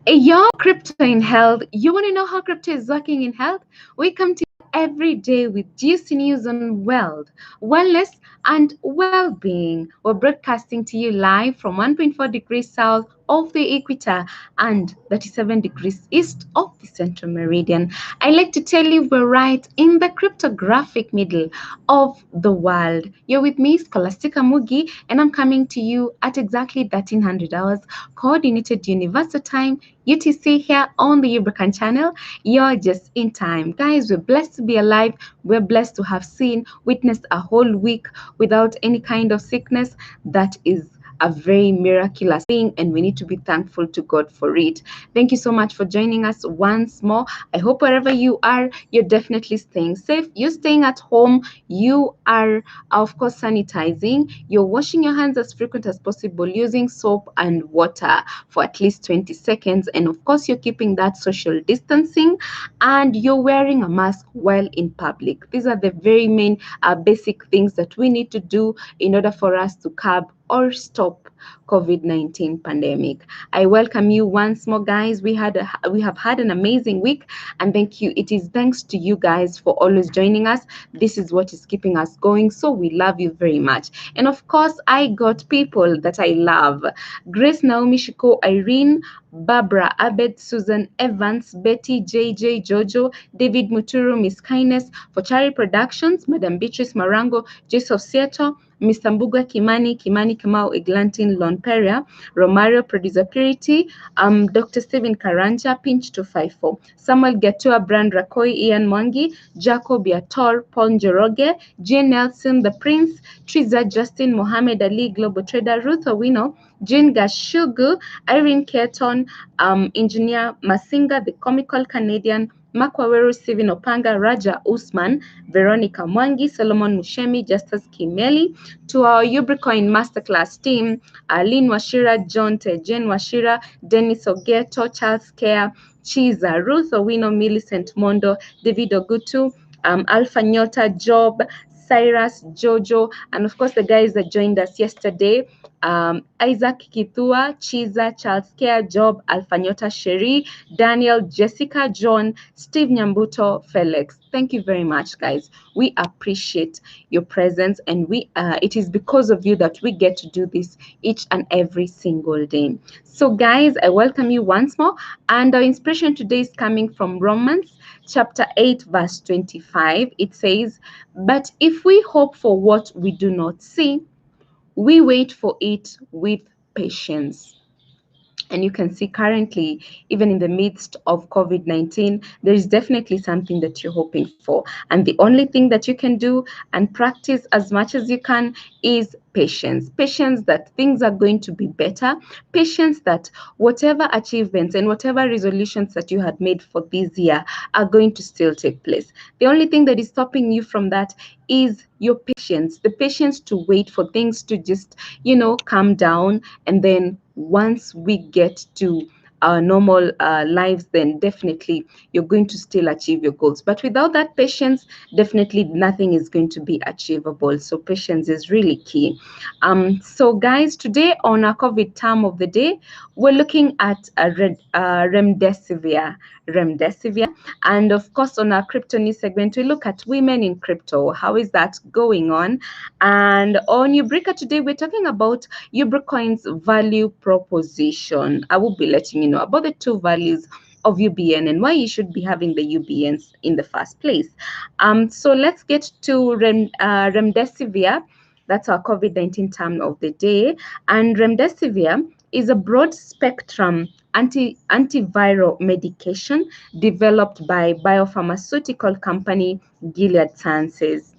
Your crypto in health. You want to know how crypto is working in health? We come to you every day with juicy news on wealth, wellness, and well-being. We're broadcasting to you live from 1.4 degrees south of the equator and 37 degrees east of the central meridian. I like to tell you we're right in the cryptographic middle of the world. You're with me, Scholastica Mugi, and I'm coming to you at exactly 1300 hours coordinated universal time UTC here on the UBN channel. You're just in time. Guys, we're blessed to be alive. We're blessed to have witnessed a whole week without any kind of sickness. That is a very miraculous thing, and we need to be thankful to God for it. Thank you so much for joining us once more. I hope wherever you are, you're definitely staying safe. You're staying at home. You are, of course, sanitizing. You're washing your hands as frequent as possible using soap and water for at least 20 seconds. And of course, you're keeping that social distancing and you're wearing a mask while in public. These are the very main basic things that we need to do in order for us to curb or stop COVID-19 pandemic. I welcome you once more, guys. We have had an amazing week, and thank you. It is thanks to you guys for always joining us. This is what is keeping us going, so we love you very much. And of course, I got people that I love: Grace, Naomi, Shiko, Irene, Barbara, Abed, Susan, Evans, Betty, JJ, Jojo, David Muturu, Miss Kindness, Fochari Productions, Madam Beatrice Marango, Joseph Seattle, Mr. Mbuga Kimani, Kamau, Eglantin, Lon Peria, Romario, Producer Purity, Dr. Stephen Karanja, Pinch 254, Samuel Gatua, Brand Rakoi, Ian Mwangi, Jacob Yator, Paul Njoroge, Jane Nelson, The Prince, Triza, Justin, Mohammed Ali, Global Trader, Ruth Owino, Jane Gashugu, Irene Keaton, Engineer Masinga, The Comical Canadian, Makwaweru, Steven Opanga, Raja Usman, Veronica Mwangi, Solomon Mushemi, Justus Kimeli, to our Ubricoin Masterclass team, Lynn Washira, John Tejen Washira, Dennis Ogeto, Charles Kea, Chiza, Ruth Owino, Millicent Mondo, David Ogutu, Alpha Nyota, Job, Cyrus, Jojo, and of course the guys that joined us yesterday, Isaac Kithua, Chiza, Charles Kea, Job, Alfanyota Sherry, Daniel, Jessica, John, Steve Nyambuto, Felix. Thank you very much, guys. We appreciate your presence, and it is because of you that we get to do this each and every single day. So, guys, I welcome you once more, and our inspiration today is coming from Romans chapter 8, verse 25. It says, "But if we hope for what we do not see, we wait for it with patience." And you can see currently, even in the midst of COVID-19, there is definitely something that you're hoping for. And the only thing that you can do and practice as much as you can is patience. Patience that things are going to be better. Patience that whatever achievements and whatever resolutions that you had made for this year are going to still take place. The only thing that is stopping you from that is your patience, the patience to wait for things to just, calm down. And then once we get to our normal lives, then definitely you're going to still achieve your goals. But without that patience, definitely nothing is going to be achievable. So patience is really key. So guys, today on our COVID term of the day, we're looking at remdesivir. And of course, on our crypto news segment, we look at women in crypto. How is that going on? And on Ubrika today, we're talking about Ubricoin's value proposition. I will be letting you know about the two values of UBN and why you should be having the UBNs in the first place. So let's get to remdesivir. That's our COVID-19 term of the day. And remdesivir is a broad spectrum antiviral medication developed by biopharmaceutical company Gilead Sciences.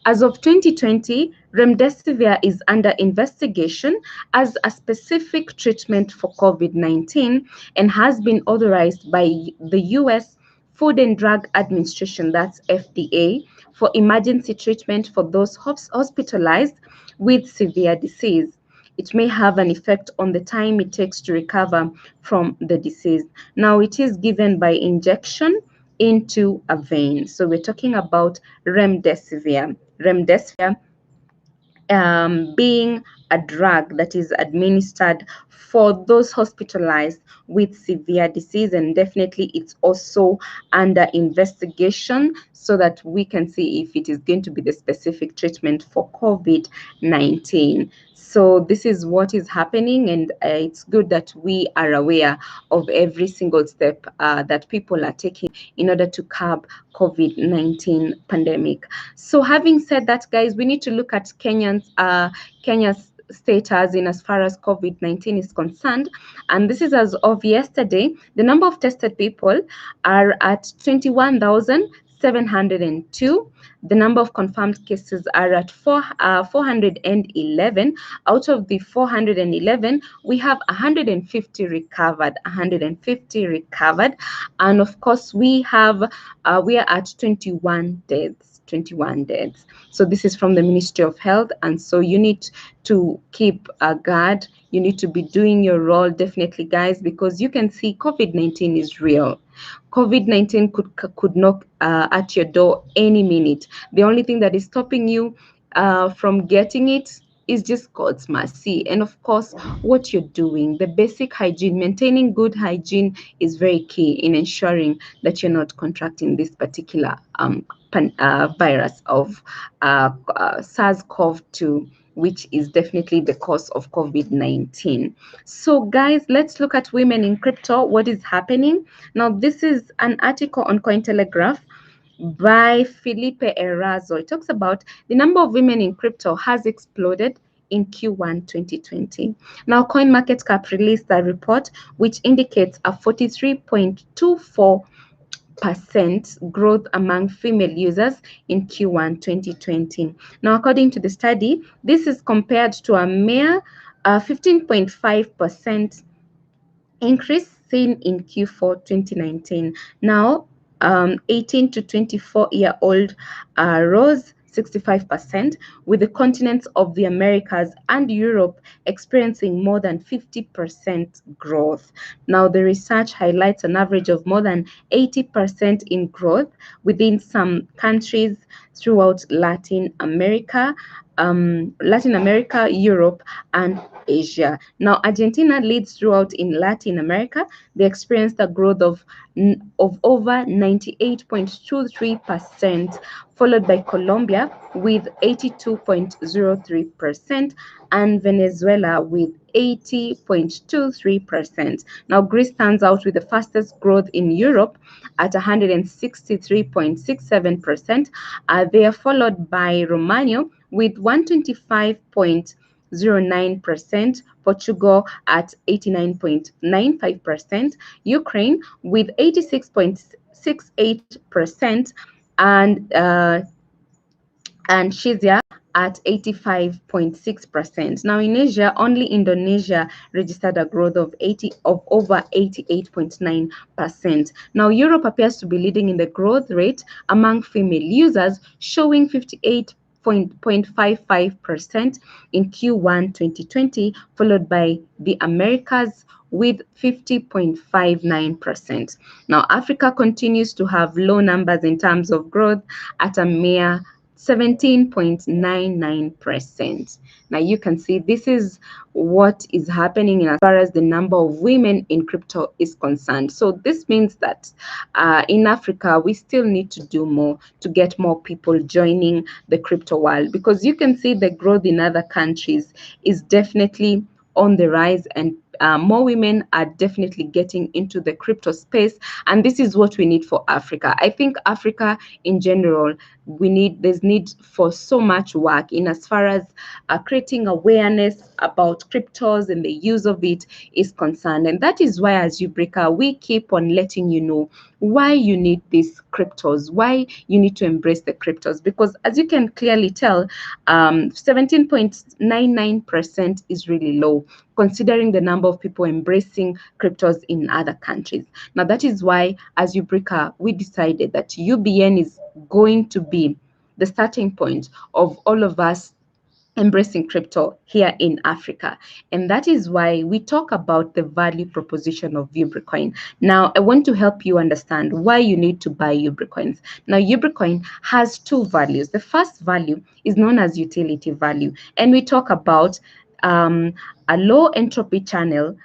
As of 2020, remdesivir is under investigation as a specific treatment for COVID-19 and has been authorized by the U.S. Food and Drug Administration, that's FDA, for emergency treatment for those hospitalized with severe disease. It may have an effect on the time it takes to recover from the disease. Now, it is given by injection into a vein. So we're talking about remdesivir. Remdesivir being a drug that is administered for those hospitalized with severe disease, and definitely it's also under investigation so that we can see if it is going to be the specific treatment for COVID-19. So this is what is happening, and it's good that we are aware of every single step that people are taking in order to curb COVID-19 pandemic. So having said that, guys, we need to look at Kenya's status in as far as COVID-19 is concerned. And this is as of yesterday. The number of tested people are at 21,702. The number of confirmed cases are at 411. Out of the 411, we have 150 recovered. 150 recovered, and of course we are at 21 deaths. 21 deaths. So this is from the Ministry of Health, and so you need to keep a guard. You need to be doing your role, definitely, guys, because you can see COVID-19 is real. COVID-19 could knock at your door any minute. The only thing that is stopping you from getting it is just God's mercy, and of course what you're doing. The basic hygiene, maintaining good hygiene, is very key in ensuring that you're not contracting this particular virus of SARS-CoV-2, which is definitely the cause of COVID-19. So guys, let's look at women in crypto. What is happening now? This is an article on Cointelegraph by Felipe Erazo. It talks about the number of women in crypto has exploded in Q1 2020. Now, CoinMarketCap released a report which indicates a 43.24% growth among female users in Q1 2020. Now, according to the study, this is compared to a mere 15.5% increase seen in Q4 2019. Now, 18 to 24-year-old rose 65%, with the continents of the Americas and Europe experiencing more than 50% growth. Now, the research highlights an average of more than 80% in growth within some countries throughout Latin America, Europe, and Asia. Now, Argentina leads throughout in Latin America. They experienced a growth of over 98.23%, followed by Colombia with 82.03%, and Venezuela with 80.23%. Now, Greece stands out with the fastest growth in Europe at 163.67%. They are followed by Romania with 125.09%, Portugal at 89.95%, Ukraine with 86.68%, and Czechia at 85.6%. Now, in Asia, only Indonesia registered a growth of over 88.9%. Now, Europe appears to be leading in the growth rate among female users, showing 58.55% in Q1 2020, followed by the Americas with 50.59%. Now, Africa continues to have low numbers in terms of growth at a mere 17.99%. Now you can see this is what is happening as far as the number of women in crypto is concerned. So this means that in Africa, we still need to do more to get more people joining the crypto world, because you can see the growth in other countries is definitely on the rise, and more women are definitely getting into the crypto space, and this is what we need for Africa. I think Africa in general, there's need for so much work in as far as creating awareness about cryptos and the use of it is concerned. And that is why as Ubreka, we keep on letting you know why you need these cryptos, why you need to embrace the cryptos, because as you can clearly tell, 17.99% is really low considering the number of people embracing cryptos in other countries. Now that is why as Ubreka, we decided that UBN is going to be the starting point of all of us embracing crypto here in Africa. And that is why we talk about the value proposition of Ubrecoin. Now, I want to help you understand why you need to buy Ubrecoins. Now, Ubrecoin has two values. The first value is known as utility value, and we talk about a low entropy channel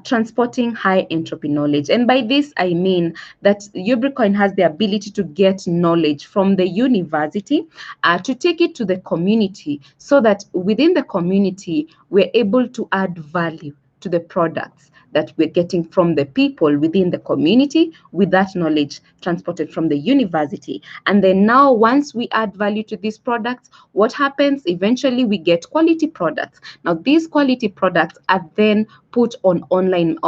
transporting high entropy knowledge. And by this, I mean that UBcoin has the ability to get knowledge from the university to take it to the community, so that within the community, we're able to add value to the products that we're getting from the people within the community with that knowledge transported from the university. And then now, once we add value to these products, what happens? Eventually, we get quality products. Now, these quality products are then put on online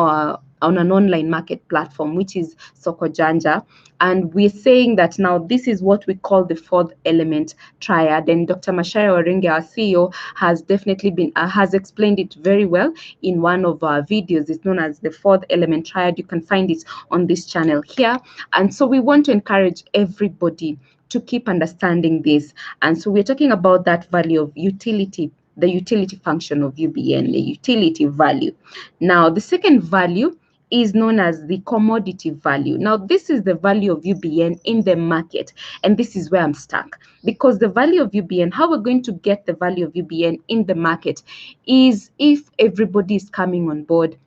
on an online market platform, which is Soko Janja. And we're saying that now this is what we call the fourth element triad. And Dr. Macharia Waringe, our CEO, has definitely been has explained it very well in one of our videos. It's known as the fourth element triad. You can find it on this channel here. And so we want to encourage everybody to keep understanding this. And so we're talking about that value of utility, the utility function of UBN, the utility value. Now, the second value is known as the commodity value. Now, this is the value of UBN in the market, and this is where I'm stuck, because the value of UBN, how we're going to get the value of UBN in the market, is if everybody is coming on board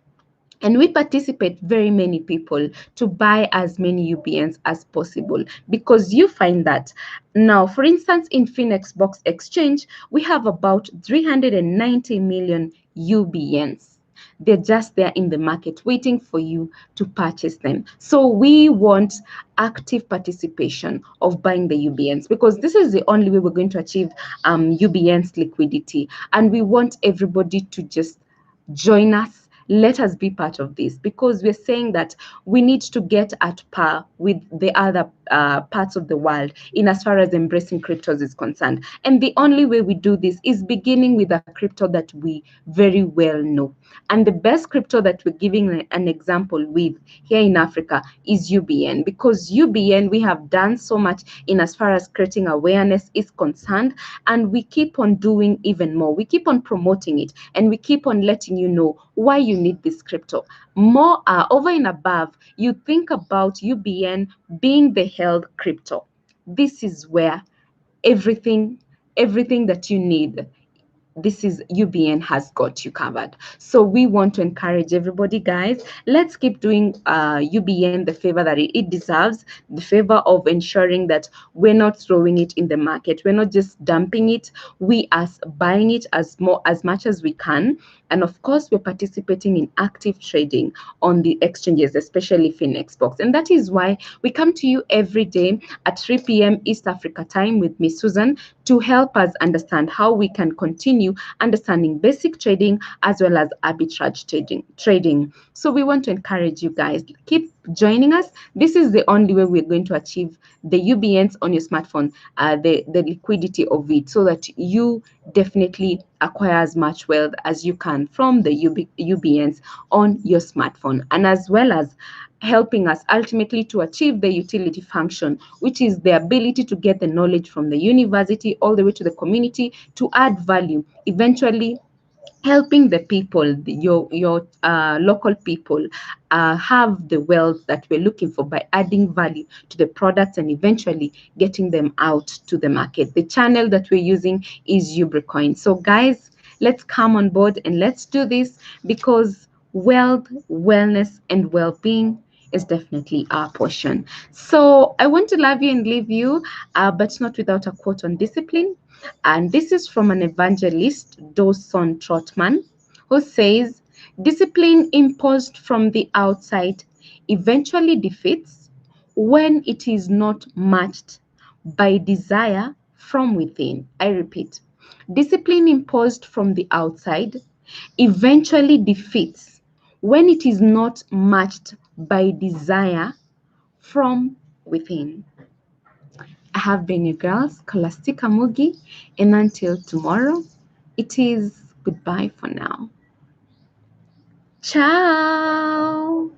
and we participate very many people to buy as many UBNs as possible. Because you find that now, for instance, in Finexbox Exchange, we have about 390 million UBNs. They're just there in the market waiting for you to purchase them. So we want active participation of buying the UBNs, because this is the only way we're going to achieve UBNs liquidity. And we want everybody to just join us. Let us be part of this, because we're saying that we need to get at par with the other parts of the world in as far as embracing cryptos is concerned. And the only way we do this is beginning with a crypto that we very well know. And the best crypto that we're giving an example with here in Africa is UBN, because UBN, we have done so much in as far as creating awareness is concerned, and we keep on doing even more. We keep on promoting it, and we keep on letting you know why you need this crypto. More over and above, you think about UBN being the held crypto. This is where everything that you need, this is UBN has got you covered. So we want to encourage everybody, guys, let's keep doing UBN the favor that it deserves, the favor of ensuring that we're not throwing it in the market. We're not just dumping it. We are buying it as much as we can. And of course, we're participating in active trading on the exchanges, especially Finexbox. And that is why we come to you every day at 3 p.m. East Africa time with Miss Susan to help us understand how we can continue understanding basic trading as well as arbitrage trading. So we want to encourage you guys, keep joining us. This is the only way we're going to achieve the UBNs on your smartphone, the liquidity of it, so that you definitely acquire as much wealth as you can from the UBNs on your smartphone, and as well as helping us ultimately to achieve the utility function, which is the ability to get the knowledge from the university all the way to the community to add value, eventually helping the people, your local people, have the wealth that we're looking for by adding value to the products and eventually getting them out to the market. The channel that we're using is UBcoin. So guys, let's come on board and let's do this, because wealth, wellness, and well-being is definitely our portion. So I want to love you and leave you, but not without a quote on discipline. And this is from an evangelist, Dawson Trotman, who says, "Discipline imposed from the outside eventually defeats when it is not matched by desire from within." I repeat, discipline imposed from the outside eventually defeats when it is not matched by desire from within. I have been your girl, Scholastica Mugi, and until tomorrow, it is goodbye for now. Ciao!